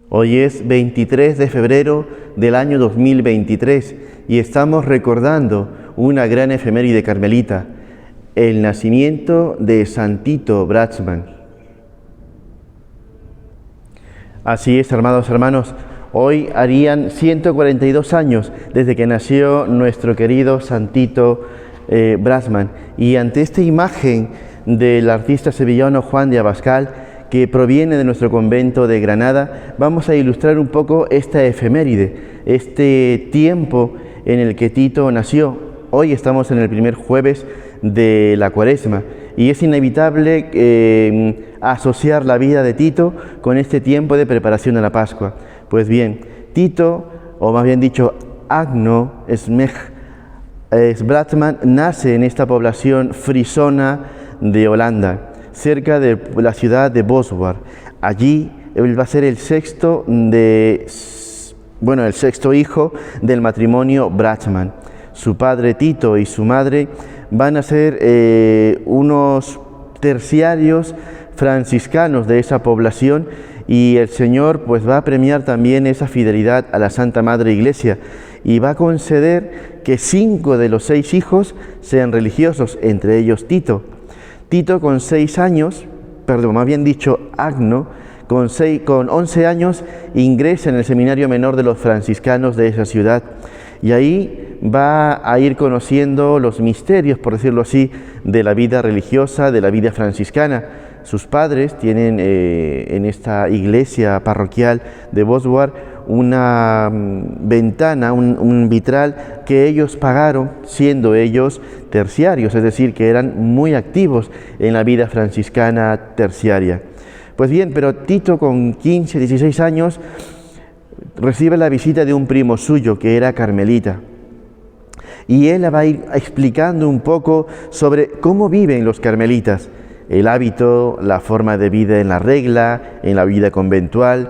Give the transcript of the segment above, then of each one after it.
Hoy es 23 de febrero del año 2023 y estamos recordando una gran efeméride carmelita, el nacimiento de San Tito Brachman. Así es, hermanos, hoy harían 142 años desde que nació nuestro querido San Tito Brachman. Y ante esta imagen del artista sevillano Juan de Abascal, que proviene de nuestro convento de Granada, vamos a ilustrar un poco esta efeméride, este tiempo en el que Tito nació. Hoy estamos en el primer jueves de la Cuaresma y es inevitable asociar la vida de Tito con este tiempo de preparación a la Pascua. Pues bien, Tito, o más bien dicho, Agno Brachman, nace en esta población frisona de Holanda, cerca de la ciudad de Boswar. Allí él va a ser el sexto hijo del matrimonio Brachman. Su padre Tito y su madre van a ser unos terciarios franciscanos de esa población, y el Señor pues va a premiar también esa fidelidad a la Santa Madre Iglesia y va a conceder que 5 de los 6 hijos sean religiosos, entre ellos Tito. Tito con 6 años, Agno, con 11 años ingresa en el seminario menor de los franciscanos de esa ciudad, y ahí va a ir conociendo los misterios, por decirlo así, de la vida religiosa, de la vida franciscana. Sus padres tienen en esta iglesia parroquial de Boswar una ventana, un vitral que ellos pagaron siendo ellos terciarios, es decir, que eran muy activos en la vida franciscana terciaria. Pues bien, pero Tito con 15, 16 años recibe la visita de un primo suyo que era carmelita. Y él va a ir explicando un poco sobre cómo viven los carmelitas, el hábito, la forma de vida en la regla, en la vida conventual,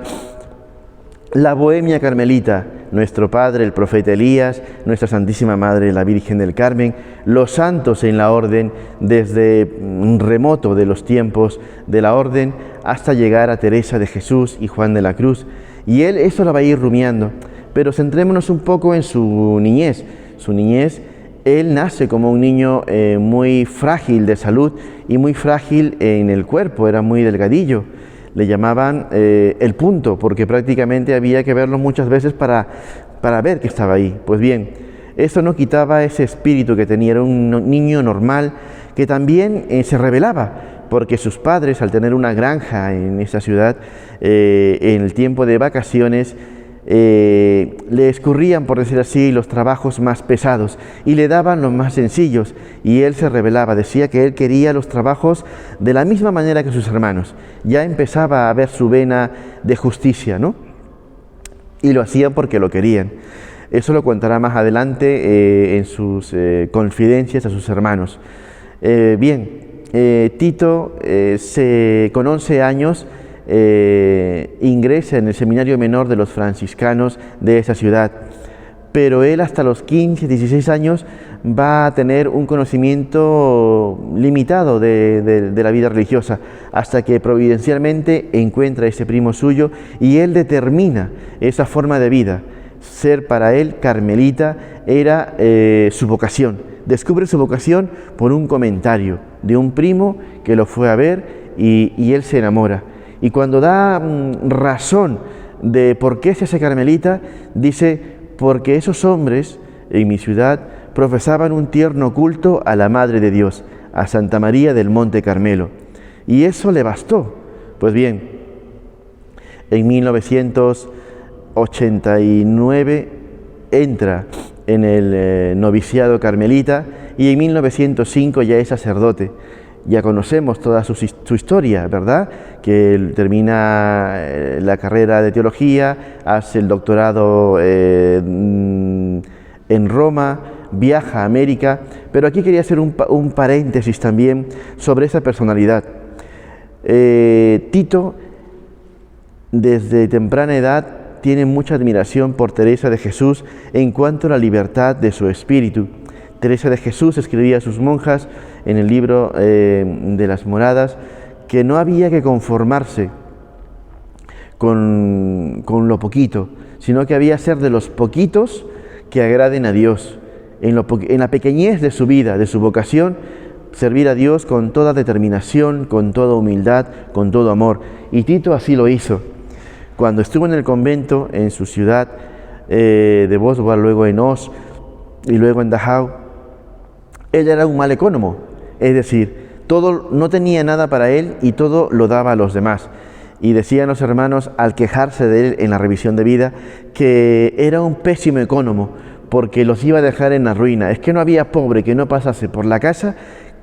la bohemia carmelita, nuestro padre, el profeta Elías, nuestra Santísima Madre, la Virgen del Carmen, los santos en la orden, desde remoto de los tiempos de la orden hasta llegar a Teresa de Jesús y Juan de la Cruz. Y él eso lo va a ir rumiando, pero centrémonos un poco en su niñez. Su niñez, él nace como un niño muy frágil de salud y muy frágil en el cuerpo, era muy delgadillo. Le llamaban el punto, porque prácticamente había que verlo muchas veces para ver que estaba ahí. Pues bien, eso no quitaba ese espíritu que tenía, era un niño normal que también se rebelaba, porque sus padres, al tener una granja en esa ciudad, en el tiempo de vacaciones, le escurrían, por decir así, los trabajos más pesados y le daban los más sencillos, y él se rebelaba, decía que él quería los trabajos de la misma manera que sus hermanos. Ya empezaba a ver su vena de justicia, ¿no? Y lo hacían porque lo querían. Eso lo contará más adelante en sus confidencias a sus hermanos. Tito con 11 años ingresa en el seminario menor de los franciscanos de esa ciudad, pero él hasta los 15, 16 años va a tener un conocimiento limitado de la vida religiosa, hasta que providencialmente encuentra a ese primo suyo y él determina esa forma de vida. Ser para él carmelita era su vocación. Descubre su vocación por un comentario de un primo que lo fue a ver y él se enamora. Y cuando da razón de por qué se hace carmelita, dice: porque esos hombres en mi ciudad profesaban un tierno culto a la Madre de Dios, a Santa María del Monte Carmelo. Y eso le bastó. Pues bien, en 1989 entra en el noviciado carmelita y en 1905 ya es sacerdote. Ya conocemos toda su historia, ¿verdad? Que él termina la carrera de teología, hace el doctorado en Roma, viaja a América, pero aquí quería hacer un paréntesis también sobre esa personalidad. Tito, desde temprana edad, tiene mucha admiración por Teresa de Jesús en cuanto a la libertad de su espíritu. Teresa de Jesús escribía a sus monjas en el libro de las Moradas que no había que conformarse con lo poquito, sino que había que ser de los poquitos que agraden a Dios. En la pequeñez de su vida, de su vocación, servir a Dios con toda determinación, con toda humildad, con todo amor. Y Tito así lo hizo. Cuando estuvo en el convento, en su ciudad de Boswar, luego en Oss y luego en Dachau, él era un mal ecónomo, es decir, todo, no tenía nada para él y todo lo daba a los demás. Y decían los hermanos, al quejarse de él en la revisión de vida, que era un pésimo ecónomo, porque los iba a dejar en la ruina. Es que no había pobre que no pasase por la casa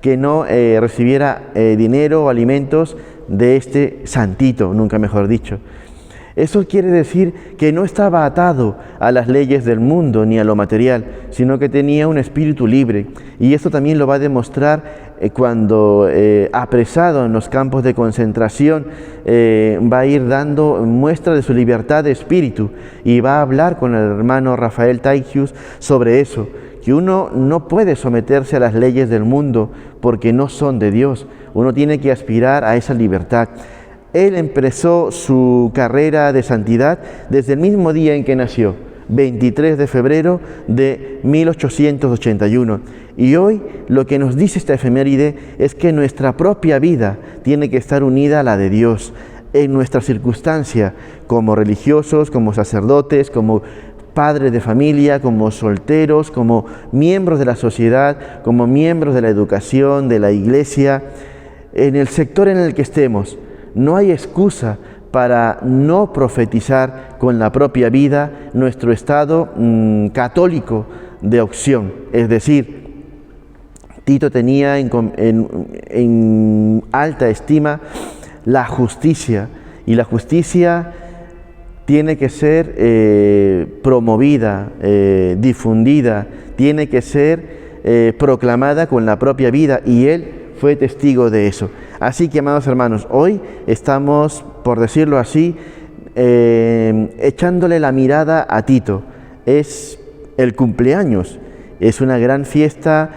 que no recibiera dinero o alimentos de este santito, nunca mejor dicho. Eso quiere decir que no estaba atado a las leyes del mundo ni a lo material, sino que tenía un espíritu libre. Y esto también lo va a demostrar cuando, apresado en los campos de concentración, va a ir dando muestra de su libertad de espíritu y va a hablar con el hermano Rafael Taigius sobre eso, que uno no puede someterse a las leyes del mundo porque no son de Dios. Uno tiene que aspirar a esa libertad. Él empezó su carrera de santidad desde el mismo día en que nació, 23 de febrero de 1881. Y hoy lo que nos dice esta efeméride es que nuestra propia vida tiene que estar unida a la de Dios, en nuestra circunstancia, como religiosos, como sacerdotes, como padres de familia, como solteros, como miembros de la sociedad, como miembros de la educación, de la iglesia, en el sector en el que estemos. No hay excusa para no profetizar con la propia vida nuestro estado católico de opción. Es decir, Tito tenía en alta estima la justicia, y la justicia tiene que ser promovida, difundida, tiene que ser proclamada con la propia vida, y él fue testigo de eso. Así que, amados hermanos, hoy estamos, por decirlo así, echándole la mirada a Tito. Es el cumpleaños, es una gran fiesta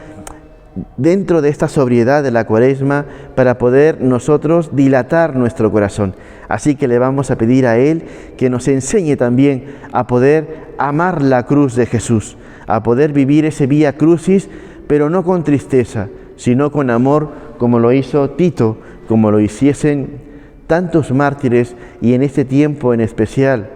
dentro de esta sobriedad de la Cuaresma para poder nosotros dilatar nuestro corazón. Así que le vamos a pedir a Él que nos enseñe también a poder amar la cruz de Jesús, a poder vivir ese vía crucis, pero no con tristeza, sino con amor, como lo hizo Tito, como lo hiciesen tantos mártires, y en este tiempo en especial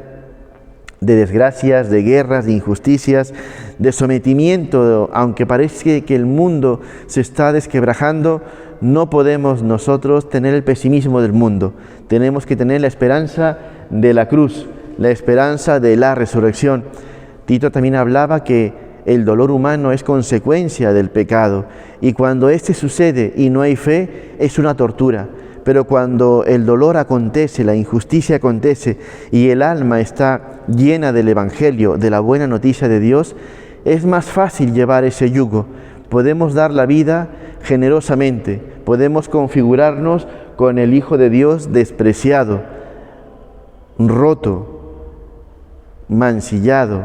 de desgracias, de guerras, de injusticias, de sometimiento, aunque parece que el mundo se está desquebrajando, no podemos nosotros tener el pesimismo del mundo. Tenemos que tener la esperanza de la cruz, la esperanza de la resurrección. Tito también hablaba que el dolor humano es consecuencia del pecado, y cuando éste sucede y no hay fe, es una tortura. Pero cuando el dolor acontece, la injusticia acontece, y el alma está llena del Evangelio, de la buena noticia de Dios, es más fácil llevar ese yugo. Podemos dar la vida generosamente, podemos configurarnos con el Hijo de Dios despreciado, roto, mancillado,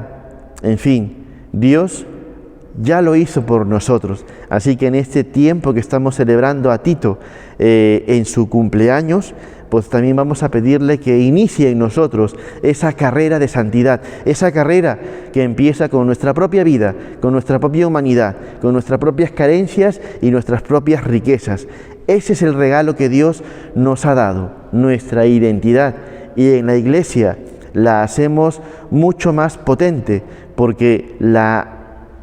en fin, Dios ya lo hizo por nosotros. Así que en este tiempo que estamos celebrando a Tito en su cumpleaños, pues también vamos a pedirle que inicie en nosotros esa carrera de santidad, esa carrera que empieza con nuestra propia vida, con nuestra propia humanidad, con nuestras propias carencias y nuestras propias riquezas. Ese es el regalo que Dios nos ha dado, nuestra identidad, y en la Iglesia la hacemos mucho más potente porque la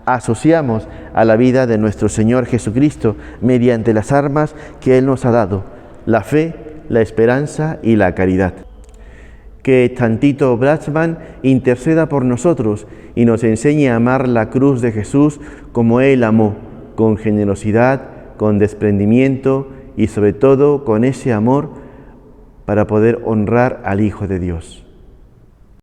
asociamos a la vida de nuestro Señor Jesucristo mediante las armas que Él nos ha dado, la fe, la esperanza y la caridad. Que San Tito Brachman interceda por nosotros y nos enseñe a amar la cruz de Jesús como Él amó, con generosidad, con desprendimiento y sobre todo con ese amor para poder honrar al Hijo de Dios.